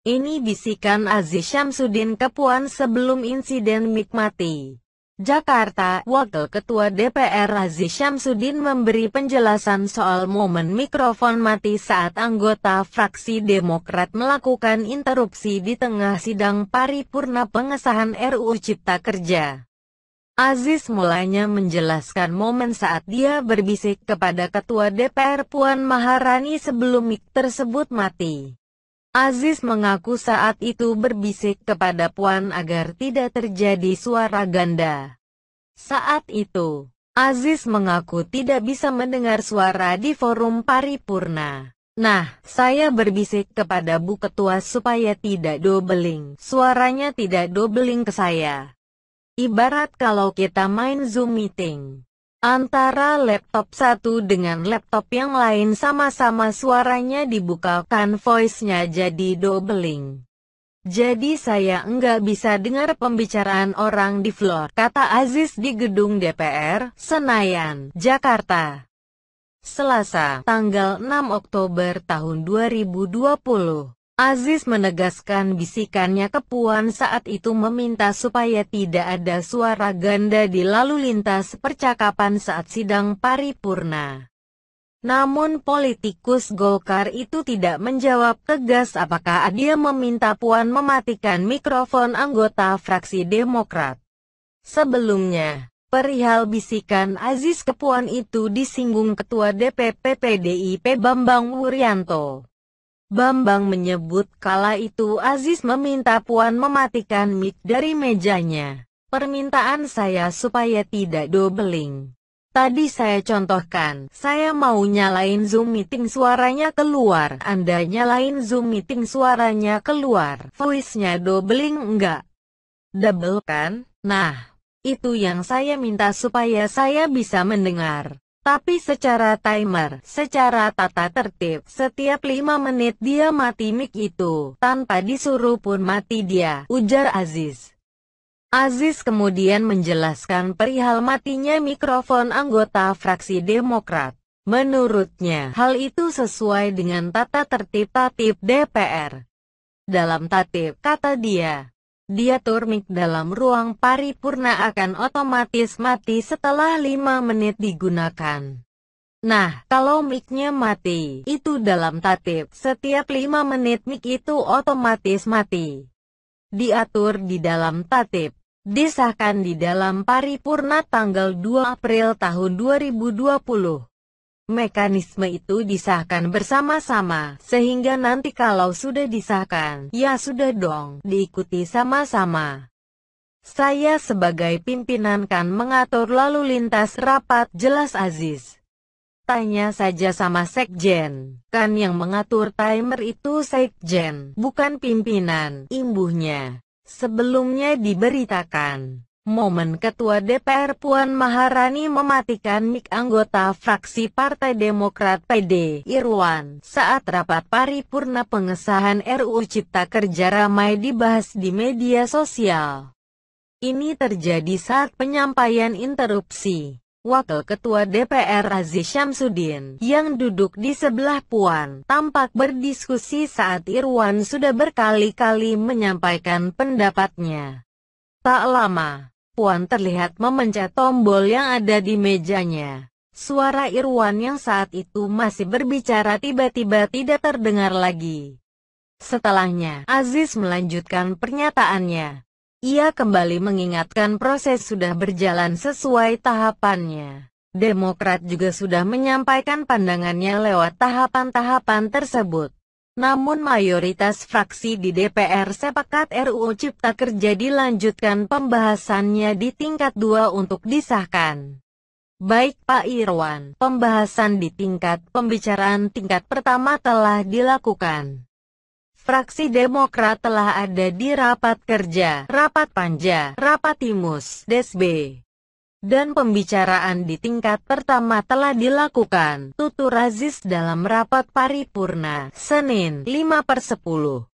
Ini bisikan Aziz Syamsuddin ke Puan sebelum insiden mic mati. Jakarta, Wakil Ketua DPR Aziz Syamsuddin memberi penjelasan soal momen mikrofon mati saat anggota fraksi Demokrat melakukan interupsi di tengah sidang paripurna pengesahan RUU Cipta Kerja. Aziz mulanya menjelaskan momen saat dia berbisik kepada Ketua DPR Puan Maharani sebelum mic tersebut mati. Aziz mengaku saat itu berbisik kepada Puan agar tidak terjadi suara ganda. Saat itu, Aziz mengaku tidak bisa mendengar suara di forum paripurna. Nah, saya berbisik kepada Bu Ketua supaya tidak dobeling. Suaranya tidak dobeling ke saya. Ibarat kalau kita main Zoom meeting. Antara laptop satu dengan laptop yang lain sama-sama suaranya dibukakan voice-nya jadi doubling. Jadi saya enggak bisa dengar pembicaraan orang di floor, kata Aziz di gedung DPR, Senayan, Jakarta. Selasa, tanggal 6 Oktober tahun 2020. Aziz menegaskan bisikannya ke Puan saat itu meminta supaya tidak ada suara ganda di lalu lintas percakapan saat sidang paripurna. Namun politikus Golkar itu tidak menjawab tegas apakah dia meminta Puan mematikan mikrofon anggota fraksi Demokrat. Sebelumnya, perihal bisikan Aziz ke Puan itu disinggung Ketua DPP PDIP Bambang Wuryanto. Bambang menyebut kala itu Aziz meminta Puan mematikan mic dari mejanya. Permintaan saya supaya tidak dobeling. Tadi saya contohkan, saya mau nyalain Zoom meeting suaranya keluar, Anda nyalain Zoom meeting suaranya keluar, voice-nya dobeling enggak? Double kan? Nah, itu yang saya minta supaya saya bisa mendengar. Tapi secara timer, secara tata tertib, setiap 5 menit dia mati mic itu, tanpa disuruh pun mati dia, ujar Aziz. Aziz kemudian menjelaskan perihal matinya mikrofon anggota fraksi Demokrat. Menurutnya, hal itu sesuai dengan tata tertib tatip DPR. Dalam tatip, kata dia, diatur mic dalam ruang paripurna akan otomatis mati setelah 5 menit digunakan. Nah, kalau mic-nya mati, itu dalam tatip, setiap 5 menit mic itu otomatis mati. Diatur di dalam tatip, disahkan di dalam paripurna tanggal 2 April tahun 2020. Mekanisme itu disahkan bersama-sama, sehingga nanti kalau sudah disahkan, ya sudah dong, diikuti sama-sama. Saya sebagai pimpinan kan mengatur lalu lintas rapat, jelas Aziz. Tanya saja sama sekjen, kan yang mengatur timer itu sekjen, bukan pimpinan, imbuhnya. Sebelumnya diberitakan. Momen Ketua DPR Puan Maharani mematikan mic anggota fraksi Partai Demokrat PD, Irwan, saat rapat paripurna pengesahan RUU Cipta Kerja ramai dibahas di media sosial. Ini terjadi saat penyampaian interupsi. Wakil Ketua DPR Aziz Syamsuddin, yang duduk di sebelah Puan, tampak berdiskusi saat Irwan sudah berkali-kali menyampaikan pendapatnya. Tak lama, Puan terlihat memencet tombol yang ada di mejanya. Suara Irwan yang saat itu masih berbicara tiba-tiba tidak terdengar lagi. Setelahnya, Aziz melanjutkan pernyataannya. Ia kembali mengingatkan proses sudah berjalan sesuai tahapannya. Demokrat juga sudah menyampaikan pandangannya lewat tahapan-tahapan tersebut. Namun mayoritas fraksi di DPR sepakat RUU Cipta Kerja dilanjutkan pembahasannya di tingkat 2 untuk disahkan. Baik Pak Irwan, pembahasan di tingkat pembicaraan tingkat pertama telah dilakukan. Fraksi Demokrat telah ada di rapat kerja, rapat panja, rapat timus, desb. Dan pembicaraan di tingkat pertama telah dilakukan, tutur Aziz dalam rapat paripurna, Senin, 5/10.